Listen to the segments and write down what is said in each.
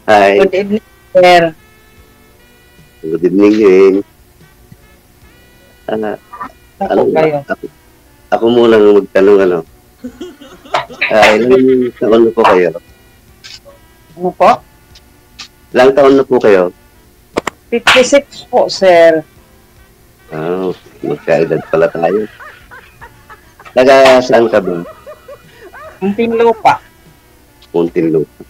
Hi, Good evening, sir. good evening din. Ah, Ako ano ba? kayo. Ako muna ang magtanong, ano. Ilang taon na po kayo? Ano po? Ilang taon na po kayo? 56 po, sir. Magkaedad pala tayo. Taga saan ka ba? Muntinlupa. Muntinlupa.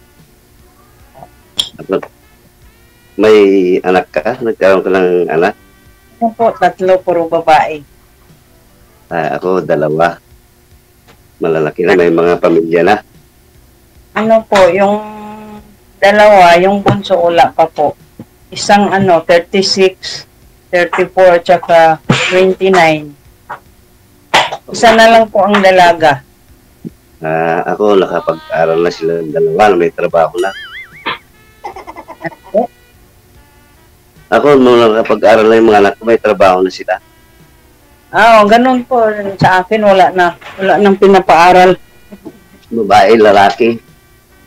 May anak ka? Nagkaroon ka ng anak? Ano po? 3, puro babae. Ako, 2. Malalaki na, may mga pamilya na. Ano po, yung dalawa, yung bunso wala pa po. Isang 36, 34, tsaka 29. Isa na lang po ang dalaga. Ako, nakapag-aral na sila ng 2, may trabaho na. Ano? Ako, nung nakapag-aral na yung mga anak ko, may trabaho na sila. Ganun po. Sa akin, wala nang pinapaaral. Babae, lalaki.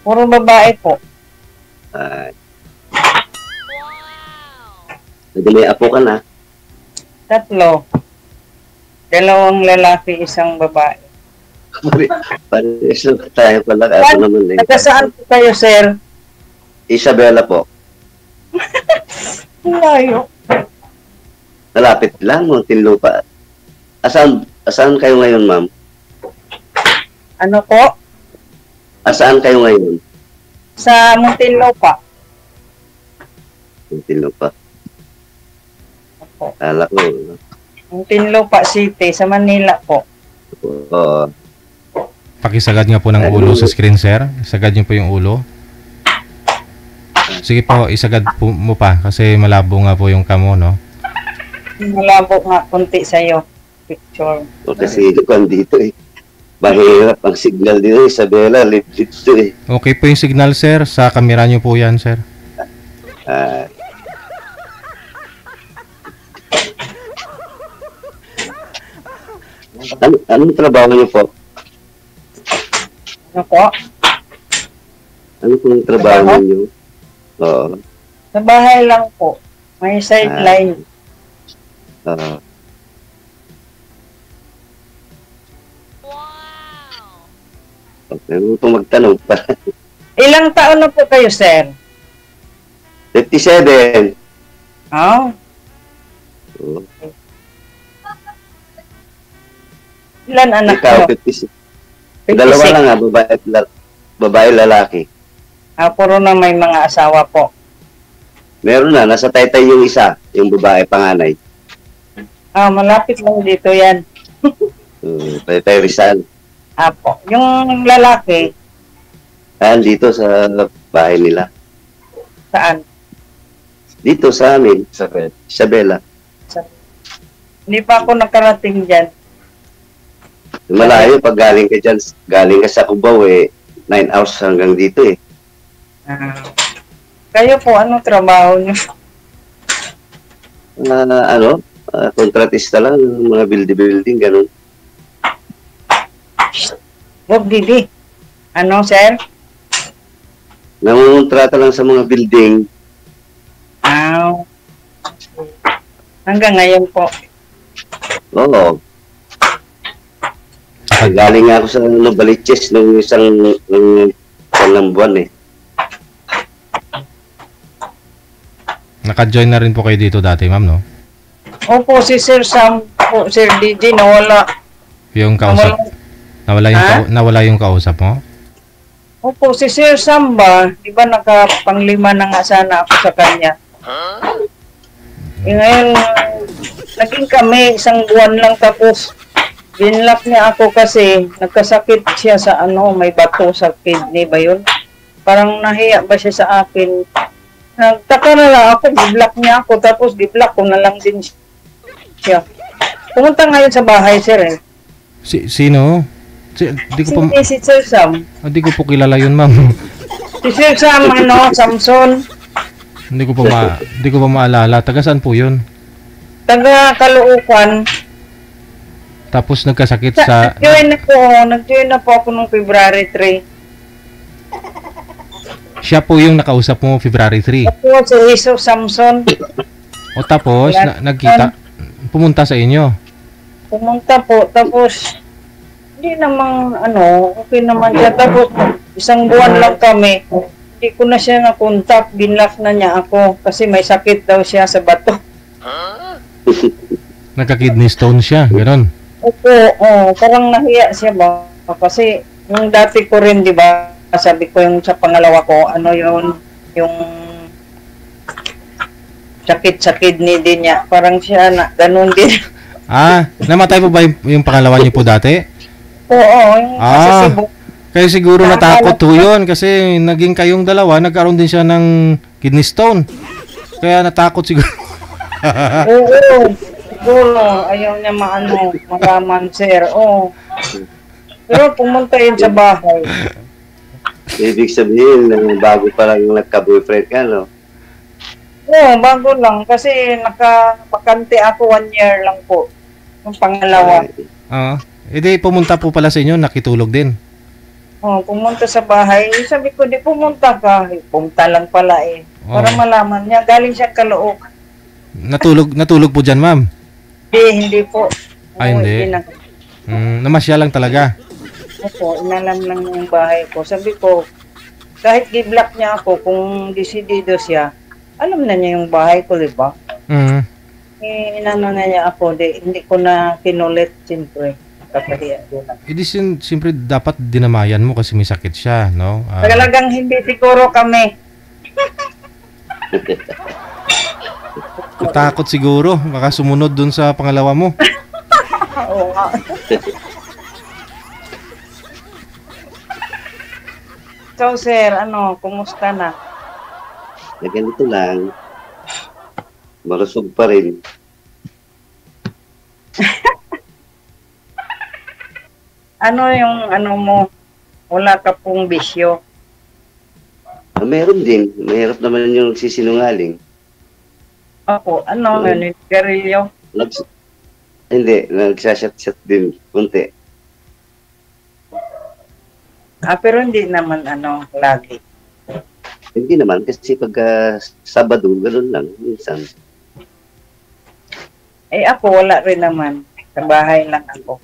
Puro babae po. Hindi may apo ka na. 3. 2 lalaki, isang babae. Pares na tayo pala. Ako naman din. Taga saan po kayo, sir? Isabela po. Layo. Malapit lang, Muntinlupa. Asaan kayo ngayon, ma'am? Ano po? Asaan kayo ngayon? Sa Muntinlupa. Muntinlupa. Opo. Kala ko. Muntinlupa City, sa Manila po. Oo. Pakisagad nga po ng ulo sa screen, sir. Isagad niyo po yung ulo. Sige po, isagad po mo pa kasi malabo nga po yung kamo, no? Malabo nga konti sa'yo. Picture. Kasi kung dito eh. Mahirap ang signal dito, Isabela. Lift to eh. Okay po yung signal, sir. Sa kamera niyo po yan, sir. Anong trabaho niyo po? Ano po? Ano pong trabaho niyo? Oo. Sa bahay lang po. May sideline. Okay, mo pong magtanong pa. Ilang taon na po kayo, sir? 57. Oh. Oo. Ilan anak Ikaw, ko? 56. Dalawa lang nga, babae, lalaki. Puro na may mga asawa po. Meron na, nasa Taytay yung isa, yung babae panganay. Malapit lang dito yan. Taytay Rizal. Apo. Yung lalaki, Dito sa bahay nila. saan? Dito sa amin, Isabela. Hindi pa ako nakarating dyan. Malayo pag galing ka dyan, galing ka sa Cubao 9 hours hanggang dito eh. Kayo po, anong trabaho niyo? Kontratista lang, mga building, ganun. Bob Didi. Ano, sir? Nangungontrata lang sa mga building. Hanggang ngayon po. Oo. Galing nga ako sa Baliches nung isang buwan eh. Naka-join na rin po kayo dito dati, ma'am, no? Opo, si Sir Sam po, Sir DJ, nawala. Yung kausap. Nawala yung kausap mo? Opo, si Sir Sam ba? Di ba nakapanglima na nga sana ako sa kanya? Ngayon, naging kami, isang buwan lang tapos binlock niya ako kasi nagkasakit siya sa may bato sa kidney ba yun? Parang nahiya ba siya sa akin? Nagtaka na lang ako, di-block niya ako tapos di-block ko na lang din siya. Pumunta ngayon sa bahay, sir eh. Sino? Di ko pa, Si Sir Sam. Hindi ko po kilala yun, ma'am. Si Sir Sam, Samson. Hindi ko pa maalala. Taga saan po yun? Taga Caloocan. Tapos nagkasakit sa... Nag-join na po ako nung February 3. Siya po yung nakausap mo February 3. Tapos si Jesus Samson, O tapos, nagkita, pumunta sa inyo. pumunta po. Tapos, hindi namang, okay naman siya. Tapos, isang buwan lang kami. Hindi ko na siya na-contact. Binlock na niya ako. Kasi may sakit daw siya sa bato. Nagka-kidney stone siya, gano'n. Opo, parang nahiya siya ba? Kasi, yung dati ko rin, di ba, sabi ko yung sa pangalawa ko, yung sakit sa kidney din niya. Parang siya na, ganun din. Namatay po ba yung pangalawa niyo po dati? Oo, yung sa Cebu. Kaya siguro natakot po yun kasi naging kayong dalawa, nagkaroon din siya ng kidney stone. Kaya natakot siguro. Oo, siguro, ayaw niya malaman, sir. Oo. Pero pumunta yun sa bahay. Ibig sabihin, bago pa lang nagka-boyfriend ka, no? Oo, bago lang. Kasi nakapakante ako 1 year lang po. Yung pangalawa. Edi pumunta po pala sa inyo, nakitulog din. Pumunta sa bahay. Sabi ko, di pumunta ka. Pumunta lang pala eh. Para malaman niya. Galing siya Calooc. Natulog po dyan, ma'am? Hindi po. Hindi. Namasya lang talaga. Opo, inalam lang yung bahay ko. Sabi ko, kahit gi-block niya ako, kung desidido siya, alam na niya yung bahay ko, di ba? Inano na niya ako, hindi ko na kinulit, siyempre. Kapahiya din ako. Siyempre dapat dinamayan mo kasi may sakit siya, no? Talagang hindi siguro kami. Takot siguro, baka sumunod dun sa pangalawa mo. Oo nga. So, sir, kumusta na? Ganito lang. Marusog pa rin. Mo? Wala ka pong bisyo? Meron din. Mahirap naman yung sisinungaling. Opo, garilyo? Hindi, nagsashot-shot din. Kunti. Pero hindi naman, lagi. Hindi naman, kasi pagka Sabado, gano'n lang, minsan. Ako wala rin naman. Sa bahay lang ako.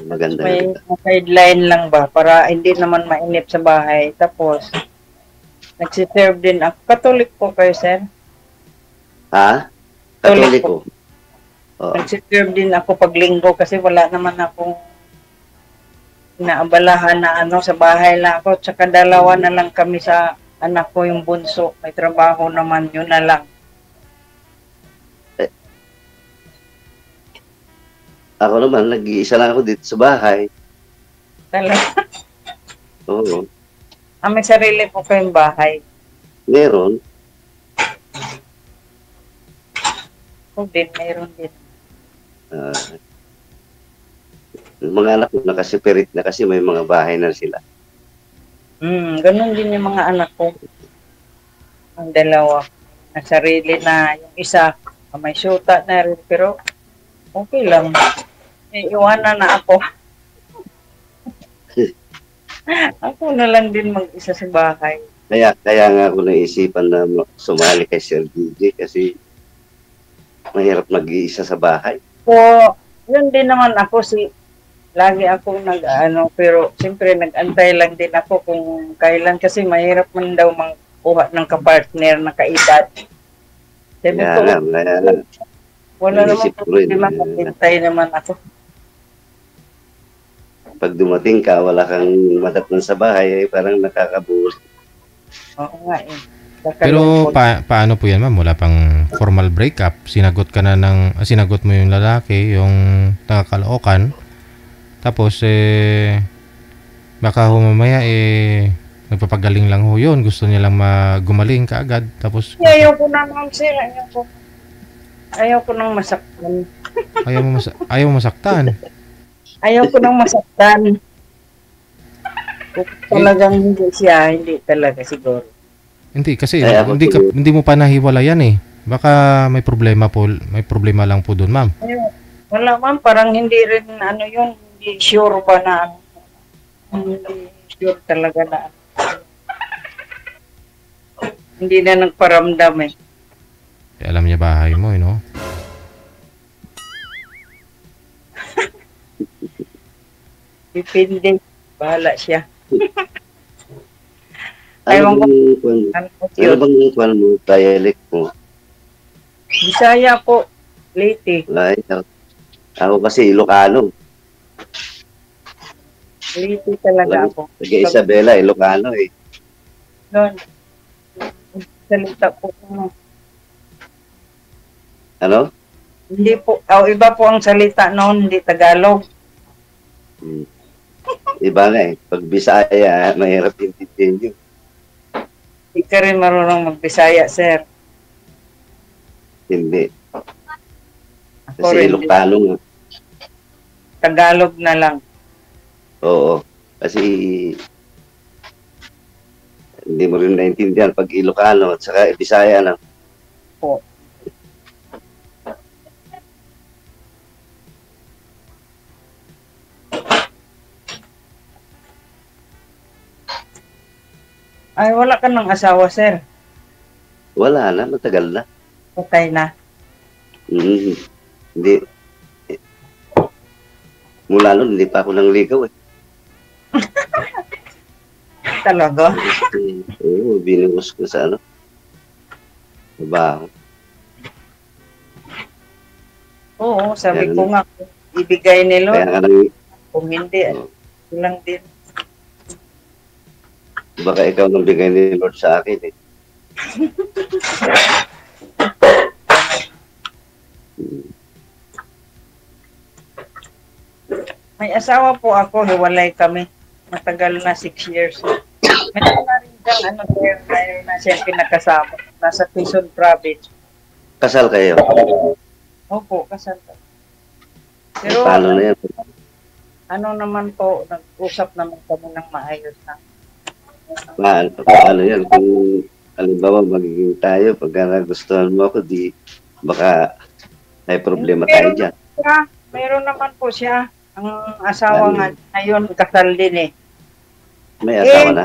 Maganda. May sideline lang ba, para hindi naman mainip sa bahay. Tapos, nagsiserve din ako. Katolik po kayo, sir? Katoliko. Nagsiserve din ako pag linggo kasi wala naman akong inaabalahan na sa bahay lang ako. Tsaka 2 na lang kami sa anak ko, yung bunso. May trabaho naman, yun na lang. Ako naman, nag-iisa lang ako dito sa bahay. Talaga? Oo. May sarili po kayong bahay. Meron. Meron din. Yung mga anak ko nakasipirit na kasi may mga bahay na sila. Ganun din yung mga anak ko. Ang 2. Na sarili na. Yung isa, may syuta na rin. Pero, okay lang. Iiwanan na ako. Ako na lang din mag-isa sa bahay. Kaya nga ako naisipan na sumali kay Sir DJ kasi mahirap mag-iisa sa bahay. Yun din naman ako lagi ako pero siyempre nag-antay lang din ako kung kailan kasi mahirap man daw kuha ng kapartner na kaedad. Wala naman problema, maghintay naman ako. Pag dumating ka, wala kang madatnan sa bahay, parang nakakabuli. Oo nga eh. Pero paano po yan, ma'am? Wala pang formal breakup. Sinagot mo yung lalaki, yung nakakalookan. Tapos baka mamaya nagpapagaling lang ho yun. Gusto niya lang gumaling kaagad. Tapos ayaw ko na naman, sir. Ayaw ko nang masaktan. Ayaw mo masaktan? Ayaw ko nang masaktan. Kung talagang hindi siya, hindi talaga siguro. Hindi kasi hindi mo pa nahiwalayan eh. Baka may problema lang po doon, ma'am. Wala, ma'am, parang hindi rin hindi sure ba na hindi sure talaga na Hindi na nagparamdam eh. Alam niya bahay mo, no? Depende. Bahala siya. Ano Ewan ko. bang kwan? Ano po Ano yun? bang kwan mo? Dialect mo? Bisaya po. Leyte. Ay, ako kasi Ilocano. Leyte talaga ako. Taga Isabela, Ilocano eh. Doon. Salita po. Ano? Hindi po. Iba po ang salita noon. Hindi Tagalog. Hmm. Iba nga eh. Pag Bisaya, mahirap intindihin yun. Hindi ka rin marunong magbisaya, sir. Hindi. Ako Kasi rin. Ilocano nga. Tagalog na lang. Oo. Kasi hindi mo rin naintindihan pag Ilocano at saka Bisaya lang. Po. Ay, wala ka ng asawa, sir. Wala na, matagal na. Patay na. Hindi. Mula nun, hindi pa ako nangligaw eh. Talaga? Oo, binigos ko sa ano. Trabaho. Oo, sabi Kaya ko nga, ibigay ni Kaya Lord. nga nang, Kung hindi, lang din. baka ikaw nang bigay ni Lord sa akin eh. May asawa po ako, hiwalay kami. Matagal na, 6 years. Meron na rin siyang, mayroon na siyang pinakasama. Nasa Quezon Province. Kasal kayo. Opo, kasal kami. Pero, Paano na yan? ano naman po, nag-usap naman kami ng maayos na. Paano yan? Kung halimbawa magiging tayo, pagka nagustuhan mo ako, di baka may problema tayo dyan. Meron naman po siya. Ang asawa nga ngayon, kasal din eh. May asawa na?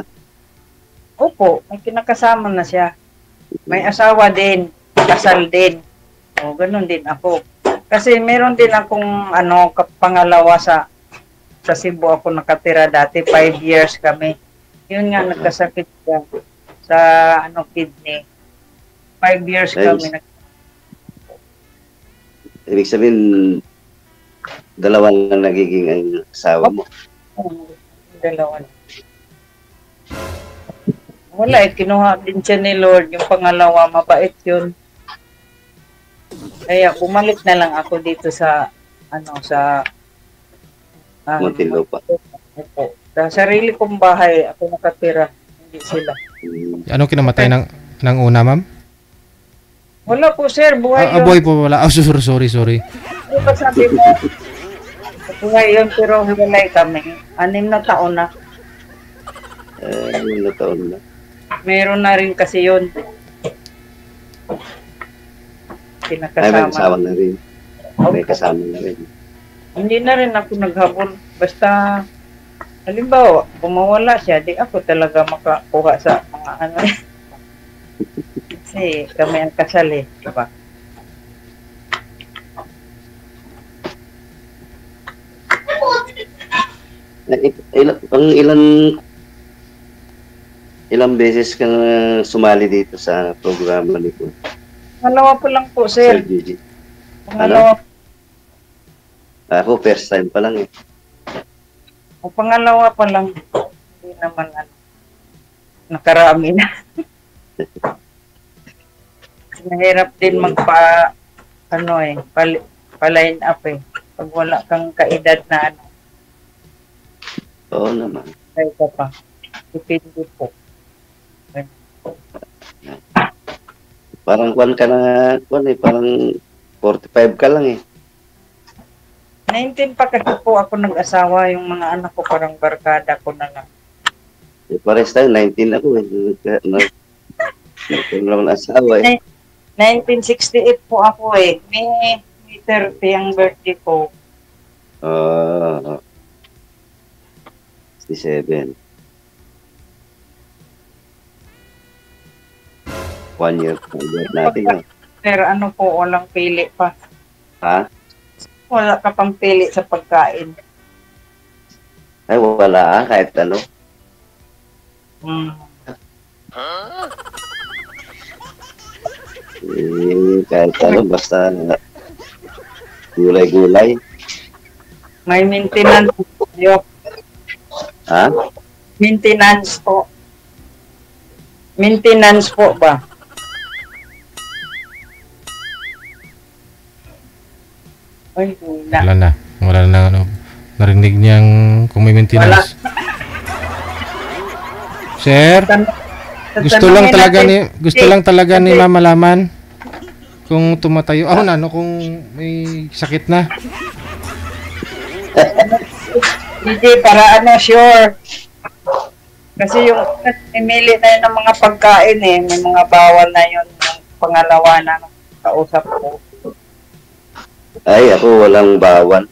Opo, may kinakasama na siya. May asawa din, kasal din. O, ganun din ako. Kasi meron din akong pangalawa sa Cebu ako nakatira dati, 5 years kami. Yun nga, nagkasakit siya sa kidney. 5 years kami. Ibig sabihin, dalawa lang nagiging asawa mo. Dalawa. Wala kinuha din siya ni Lord. Yung pangalawa, mabait yun. Kaya bumalik na lang ako dito sa Muntinlupa. Opo. Sa sarili kong bahay, ako nakatira. Hindi sila. Ano kinamatay ng una, ma'am? Wala po, sir. Buhay yun. Boy po wala. Oh, sorry. Di ba sabi mo, buhay yun, pero hiwalay kami. 6 na taon na. Ano taon na? Meron na rin kasi yun. Ay, may kasama Kinakasama. na rin. May kasama na rin. Hindi na rin ako naghabol. Basta, halimbawa, bumawala siya, di ako talaga makakuha sa mga Kasi kami ang kasal eh, diba? Ilang beses ka na sumali dito sa programa ni ko? Pangalawa po lang po, Sir sir. Gigi. Pangalawa. Ako, first time pa lang eh. O pangalawa pa lang. Hindi naman nakarami na. Mahirap din pa-line up eh. Pag wala kang kaedad na Oo naman. ay ka pa. Depende po. Parang parang 45 ka lang eh. 19 pa kasi po ako nag-asawa. Yung mga anak ko parang barkada ko na lang. Pares tayo, 19 ako eh. Nagkaroon ng asawa eh. 1968 po ako eh. May 30 ang birthday ko. 67. 1 year po natin. No? Pero ano po, walang pili pa. Ha? Wala ka pang pili sa pagkain. Ay, wala kahit ano. Hmm. Kahit ano, basta gulay-gulay. May maintenance po. Ha? Maintenance po. Maintenance po ba? Ay, wala. Wala na. Wala na ano. Narinig niyang kung may maintenance. Sir, gusto lang talaga ni Ma'am malaman kung tumatayo. Ano kung may sakit na. Hindi, para ano, sure. Kasi yung imili na yun ng mga pagkain may mga bawal na yun. Yung pangalawa na kausap ko. Ay, ako walang bawal.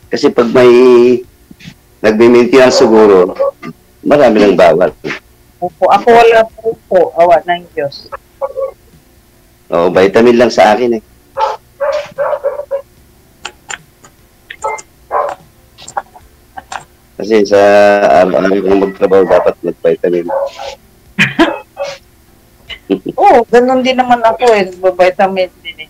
Kasi pag may nagme-maintenance siguro, marami ng bawal. Opo, ako wala po. Awa ng Diyos. Oo, vitamin lang sa akin eh. Kasi sa araw-araw kong magtrabaho, dapat mag-vitamin. Oo, ganun din naman ako vitamin din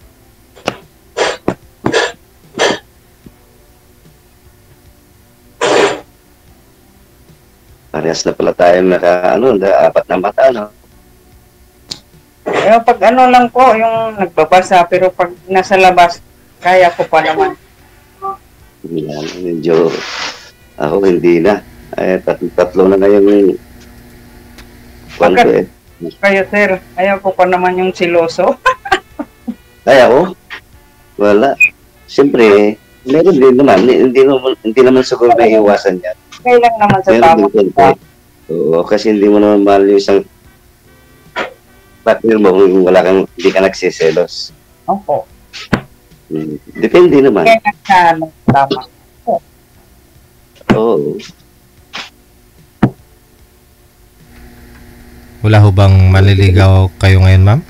Parehas na pala tayo apat na mata, no? Pero pag ano lang po, yung nagbabasa, pero pag nasa labas, kaya ko pa naman. Medyo, ako hindi na. Ay, tatlo na yung kwan ko eh. Kayo, sir, ayaw ko pa naman yung siloso. Ay, ako? Wala. Siyempre, meron din naman. Hindi naman siguro may iwasan yan. Okay lang naman sa Meron tama. din konti. Oo, kasi hindi mo naman mahal yung isang partner mo kung hindi ka nagsiselos. Opo. Depende naman. Kaya na tama. Oo. Wala ho bang maliligaw kayo ngayon, ma'am?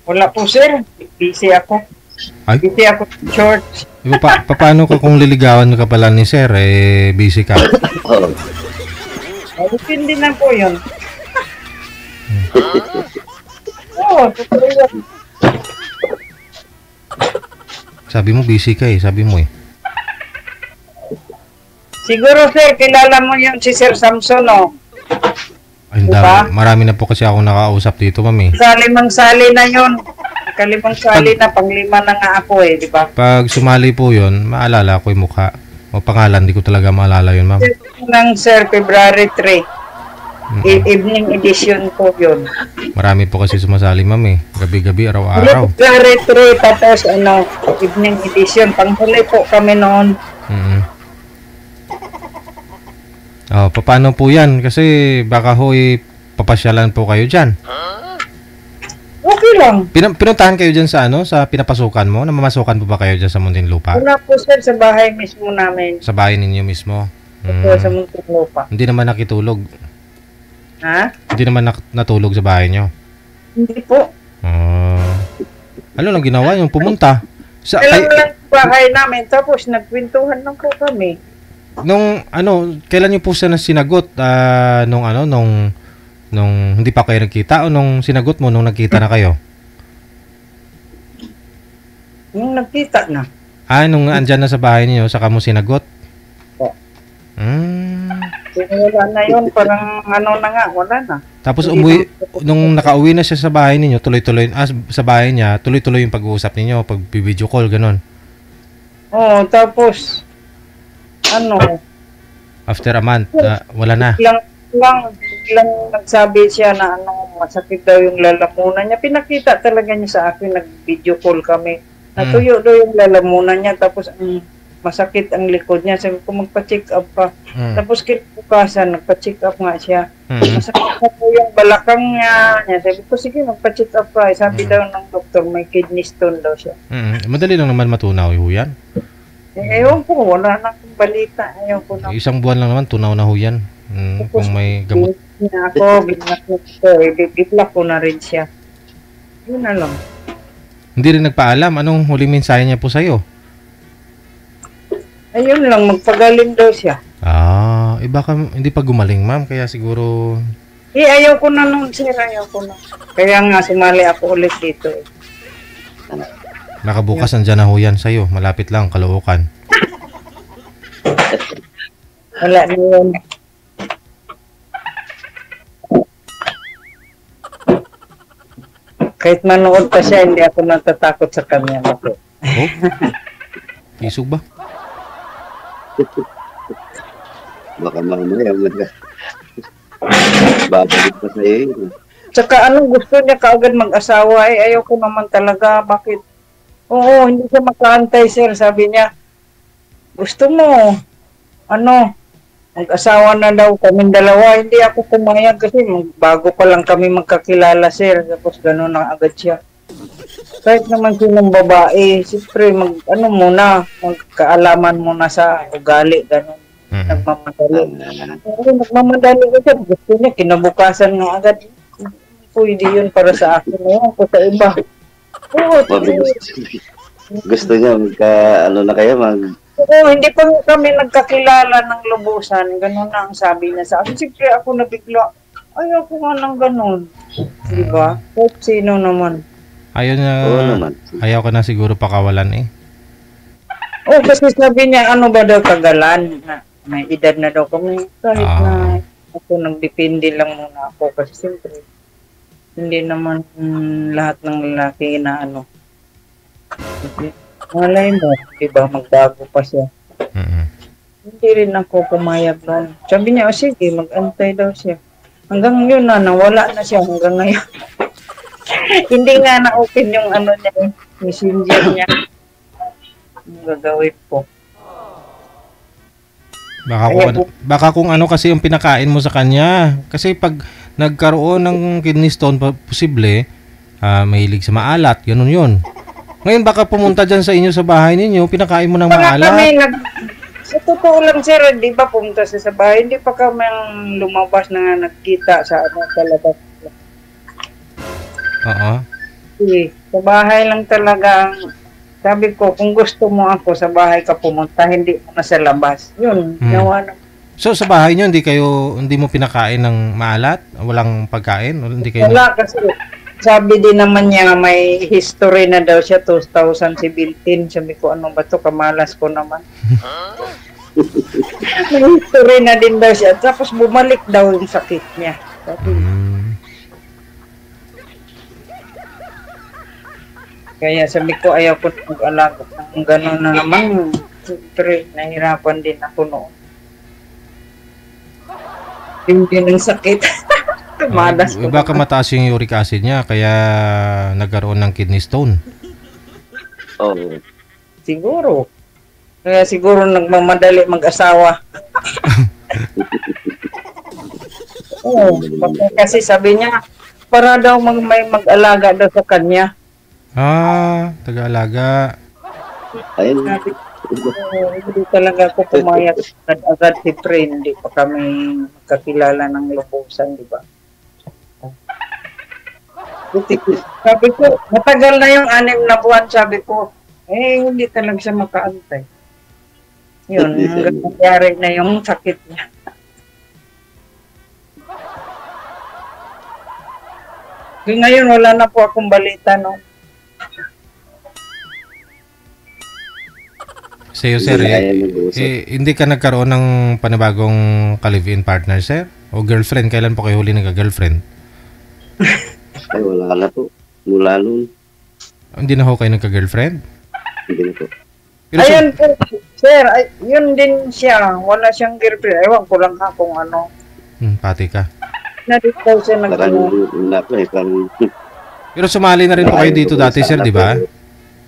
Wala po, sir. Busy ako. Ay? Busy ako sa church. Paano ka kung liligawan ka pala ni sir, busy ka? Oo. Depende na po yun. Oo, totoo yun. Sabi mo busy ka sabi mo Siguro, sir, kilala mo yung si Sir Samson, Ay, diba? Marami na po kasi ako nakausap dito, ma'am Kalimang-sali na yun. Kalimang-sali na, panglima na nga ako di ba? Pag sumali po yun, maalala ko yung mukha. O pangalan, di ko talaga maalala yun, ma'am. Sir, February 3. Evening edition po yun. Marami po kasi sumasali, ma'am Gabi-gabi, araw-araw. February 3, tapos evening edition. Panghuli po kami noon. Paano po yan? Kasi baka papasyalan po kayo dyan. Okay lang. Pinuntahan kayo dyan sa sa pinapasukan mo? Namamasukan po ba kayo dyan sa Muntinlupa? Wala po, sir, sa bahay mismo namin. Sa bahay ninyo mismo? Sa Muntinlupa. Hindi naman nakitulog? Ha? Hindi naman natulog sa bahay nyo? Hindi po. Ano lang ginawa yung pumunta? Kailan lang bahay namin, tapos nagkwentuhan lang po kami. Kailan niyo po siya sinagot? Nung hindi pa kayo nagkita o nung sinagot mo nung nagkita na kayo? Nung nagkita na. Nung andyan na sa bahay niyo, saka mo sinagot? Wala na yun, parang wala na. Tapos nung nakauwi na siya sa bahay niyo, tuloy-tuloy, sa bahay niya, tuloy-tuloy yung pag-uusap ninyo, pag-video call, ganun? Oo, tapos, after a month, wala na? Biglang nagsabi siya na masakit daw yung lalamunan niya. Pinakita talaga niya sa akin, nag-video call kami. Natuyo daw yung lalamunan niya, tapos masakit ang likod niya. Sabi ko, magpa-check up ka. Tapos kinabukasan, nagpa-check up nga siya. Masakit na po yung balakang niya. Sabi ko, sige, magpa-check up ka. Sabi daw ng doktor, may kidney stone daw siya. Madali lang naman matunaw yan. Ewan ko, wala na akong balita. Ewan ko na. Isang buwan lang naman, tunaw na ho yan. Kung may gamot. niya ako, binlock niya ako, i-block ko na rin siya. Yun na lang. Hindi rin nagpaalam. Anong huling mensahe niya po sa'yo? Ayun lang, magpagaling daw siya. Baka hindi pa gumaling, ma'am. Kaya siguro... Ayaw ko na nun, sir, ayaw ko na. Kaya nga, sumali ako ulit dito. Nakabukas nandiyan na ho yan sa'yo. Malapit lang, Caloocan. Wala na yun. Kahit manood pa siya, hindi ako natatakot sa kanya. Oh? Isog ba? Baka mamaya babalik pa sa'yo yun. Tsaka anong gusto niya kaagad mag-asawa, ayaw ko naman talaga. Bakit? Oo, hindi siya makaantay, sir. Sabi niya, gusto mo, mag-asawa na daw kaming dalawa. Hindi ako pumayag kasi bago pa lang kami magkakilala, sir. Tapos gano'n na agad siya. Kahit naman sinong babae, siyempre, magkaalaman muna sa ugali, gano'n. Nagmamadali. Nagmamadali ko siya. Gusto niya, kinabukasan nga agad. Pwede yun para sa akin. Ngayon ko sa iba. Oo, gusto niya, na kayo, Oo, hindi pa kami nagkakilala ng lubusan. Ganun na ang sabi niya sa akin. Siyempre ako nabigla. Ayaw ko nga ng ganun. Diba? Kahit sino naman. Ayaw ka na siguro pakawalan eh. Oo, kasi sabi niya, ano ba daw kagalan? Na may edad na daw kami. Kahit na ako nagdepende lang muna ako. Kasi siyempre, hindi naman lahat ng lalaki na Kasi, malay mo, diba, magbago pa siya. Hindi rin ako pumayag noon. Sabi niya, sige, mag-antay daw siya. Hanggang yun nawala na siya hanggang ngayon. Hindi nga na-open yung niya, messenger niya. Yung gagawin po. Baka kung ano kasi yung pinakain mo sa kanya. Kasi pag nagkaroon ng kidney stone, posible, mahilig sa maalat, ganun yun. Ngayon baka pumunta dyan sa inyo sa bahay ninyo, pinakain mo ng maalat. Sa totoo lang, sir, di ba pumunta sa bahay, hindi pa kami lumabas na nagkita sa labas. Oo. Sa bahay lang talaga. Sabi ko, kung gusto mo ako sa bahay ka pumunta, hindi mo na sa labas. Yun, nawa na. So sa bahay niyo hindi mo pinakain ng maalat? Walang pagkain? Wala kasi sabi din naman niya may history na daw siya 2017. Sabi ko, ano ba to, kamalas ko naman. May history na din daw siya. Tapos bumalik daw yung sakit niya. Sabi Kaya sabi ko, ayaw ko mag-alaga. Ang gano'n na naman, siyempre, nahirapan din ako noon. Hindi ng sakit. Tumadas ko. Baka mataas yung uric acid niya, kaya nagkaroon ng kidney stone. Oo. Siguro. Kaya siguro nagmamadali mag-asawa. Oo. Kasi sabi niya, para daw may mag-alaga daw sa kanya. Taga-alaga. Ayun. Hindi talaga ako pumayag agad si friend. Hindi pa kami magkakilala ng lubusan, di ba? Sabi ko, matagal na yung 6 na buwan, sabi ko, hindi talaga siya makaantay. Yun, hanggang nangyari na yung sakit niya. Ngayon, wala na po akong balita, no? Sa'yo, sir, hindi ka nagkaroon ng panibagong ka-live-in partner, sir? O girlfriend? Kailan po kayo huli nagka-girlfriend? Ay, wala na po. Mula noon. Hindi na ho kayo nagka-girlfriend? Hindi na po. Pero ayun po, sir, yun din siya. Wala siyang girlfriend. Ewan ko lang ha kung ano. Pati ka. Nadito siya Pero sumali na rin po kayo dito dati, sir, di ba?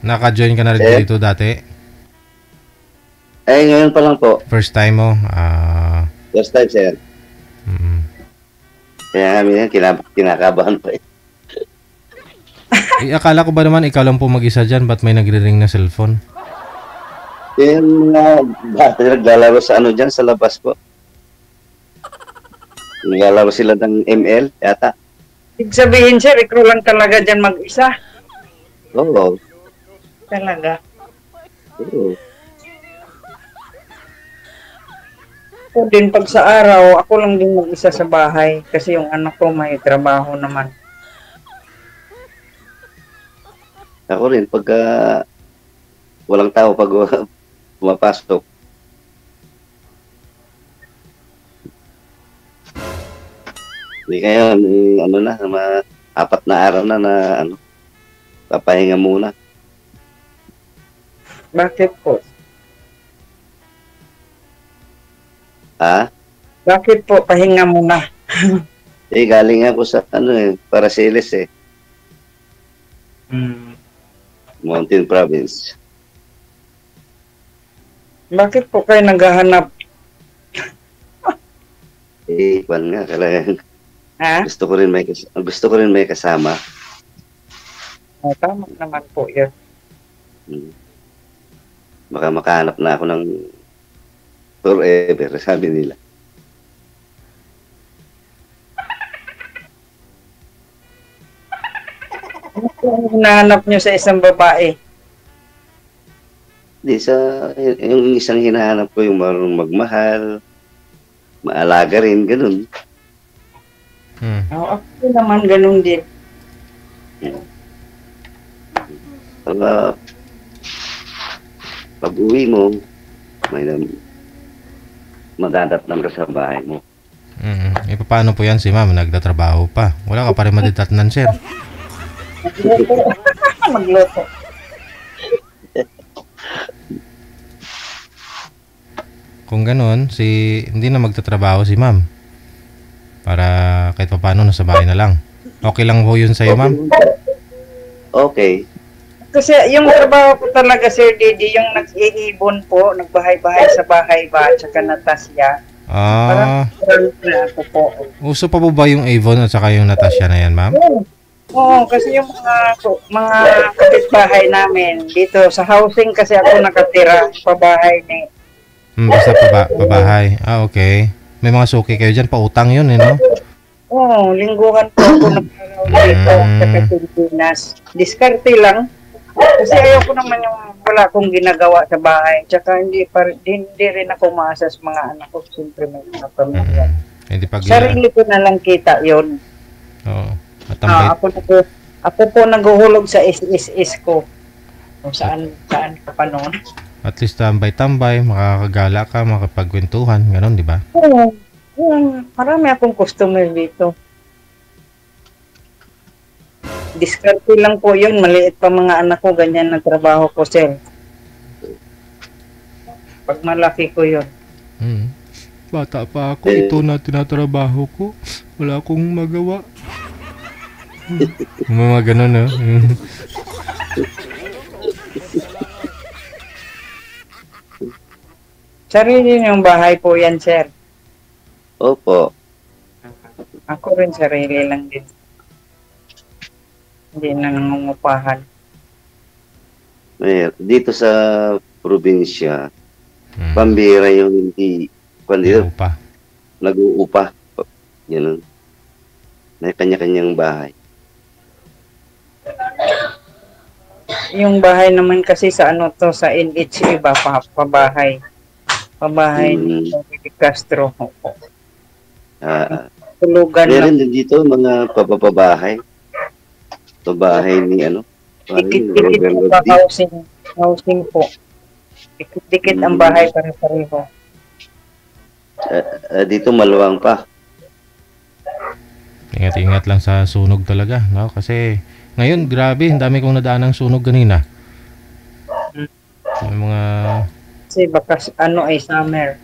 Naka-join ka na rin dito dati? Ngayon pa lang po. First time mo? First time, sir. Kaya kami yan, kinakabahan pa eh. Akala ko ba naman ikaw lang po mag-isa dyan? Ba't may nagre-ring na cellphone? Yung mga bata naglalaro sa dyan, sa labas po. Naglalaro sila ng ML yata. Ibig sabihin, sir, ikaw lang talaga dyan mag-isa. Oo. Talaga. Oo. Ako din pag sa araw, ako lang din mag-isa sa bahay kasi yung anak ko may trabaho naman. Ako rin, pagka walang tao pag pumapasok. Hindi kaya, ano na, mga 4 na araw na ano, papahinga muna. Bakit po? Ha? Bakit po? Pahinga muna. Galing ako sa, Parasiles Mountain Province. Bakit po kayo naghahanap? Kwan nga, kailangan. Ha? Gusto ko rin may kasama. Oh, tama naman po yun. Baka makahanap na ako ng forever, sabi nila. Ano po ang hinahanap nyo sa isang babae? Yung isang hinahanap ko, yung marunong magmahal, maalaga rin, ganun. Oh, ako naman ganun din. Pag uwi mo, may madadatnan ka sa bahay mo. Paano po yan si ma'am? Nagtatrabaho pa. Wala ka pa rin madidatnan, sir. Magluto. Kung ganun, hindi na magtatrabaho si ma'am. Para kahit pa paano nasa bahay na lang. Okay lang po yun sa'yo, ma'am? Okay. Kasi yung trabaho ko talaga, Sir Didi, yung nag-iibon po, nagbahay-bahay sa bahay ba, tsaka Natasya. Parang na ako po. Uso pa po ba yung Avon at saka yung Natasha na yan, ma'am? Oo, kasi yung mga kapitbahay namin dito sa housing kasi ako nakatira, pabahay ni. Basta pabahay. Okay. May mga suki kayo dyan, pautang yun no? Oo, lingguhan po ako nagkaraw dito sa Pilipinas. Diskarte lang. Kasi ayoko naman yung wala akong ginagawa sa bahay. Tsaka hindi rin ako maasa sa mga anak ko. Siyempre may mga pamilya. Sarili ko na lang kita yun. Oo. Ako po naguhulog sa SSS ko. Kung saan ka pa noon. At least tambay-tambay, makakagala ka, makapagkwentuhan, gano'n, di ba? Oo. Marami akong customer dito. Diskarte lang po yun. Maliit pa mga anak ko, ganyan na trabaho ko, sir. Pag malaki ko yun. Bata pa ako, ito na tinatrabaho ko. Wala akong magawa. Mga gano'n, no? Sarili yung bahay po yan, sir. Opo. Ako rin sarili lang din. Hindi na nangungupahan. Dito sa probinsya, pambira yung hindi nag-uupa. Yan. May kanya-kanyang bahay. Yung bahay naman kasi sa sa NHA ba, pabahay. Pabahay ni Castro. Tulugan lang. Meron din dito mga papabahay. Pabahay ni Dikit-dikit po ba housing po. Dikit-dikit ang bahay pare-pareho. Dito maluwang pa. Ingat-ingat lang sa sunog talaga, no? Kasi ngayon, grabe, ang dami kong nadaan ng sunog kanina. May mga... Kasi baka ay summer.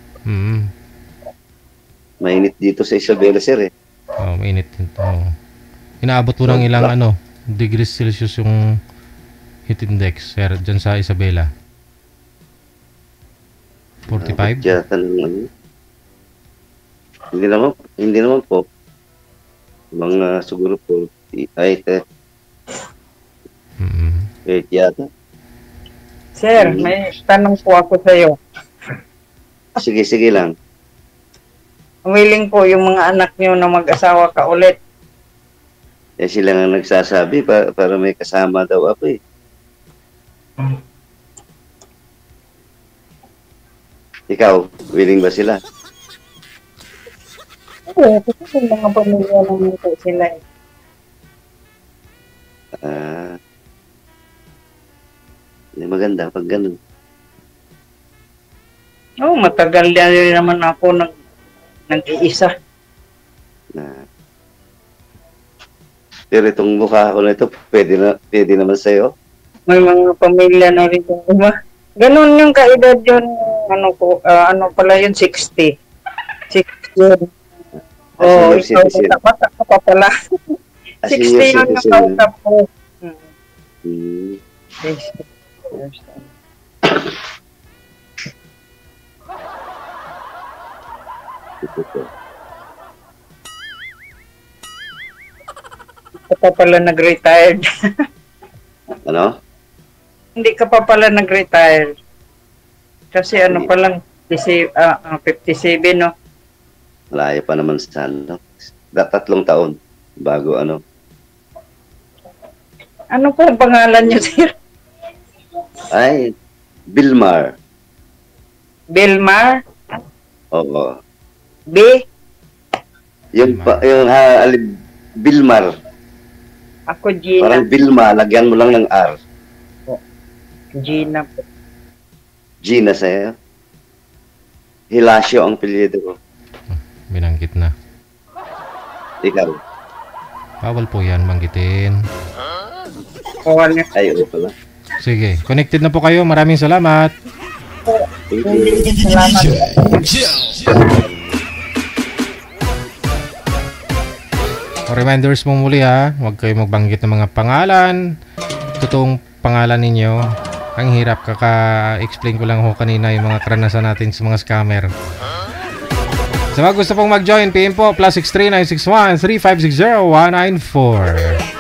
Mainit dito sa Isabela, sir, mainit dito. Inaabot po ng ilang degrees Celsius yung heat index, sir, dyan sa Isabela. 45? Hindi naman po. Mga siguro po, 8 yata. Sir, may tanong po ako sa iyo. Sige lang. willing po yung mga anak nyo na mag-asawa ka ulit. Eh sila nga nagsasabi para may kasama daw ako eh. Ikaw, willing ba sila? Oo, kasi yung mga pamilya naman po sila eh. Ah, hindi maganda pag ganun. Oo, matagal na rin naman ako nag-iisa. Na, pero itong mukha ko na ito, pwede naman sa'yo. May mga pamilya na rin yung iba. Ganun yung kaedad yun, ano pala yun, 60. 60 yun. Oo, Senior ikaw, citizen. bata ka pa pala. 60 Senior yun yung citizen. kausap ko. Hmm. 60 years old. Ito po. Hindi ka pa pala nag-retired. Ano? Hindi ka pa pala nag-retire. Kasi ano pa lang, 57, no? Malayo pa naman sa ano. 3 taon bago ano. Ano po ang pangalan niyo, sir? Ay, Bilmar. Belmar? Oo. B? Bilmar. Ako Gina. Parang Bilma, lagyan mo lang ng R. Gina po. Gina sa'yo. Hilasio ang pilyedo ko. Binanggit na. Ikaw. Bawal po yan, banggitin. Kawal niya. Ay, oo pala. Sige, connected na po kayo. Maraming salamat. Thank you. Salamat. Reminders mo muli ha. Huwag kayo magbanggit ng mga pangalan. Totoong pangalan ninyo. Ang hirap kaka-explain ko lang ho kanina yung mga karanasan natin sa mga scammer. Sa mga gusto pong mag-join, PM po +63 961 3560 194.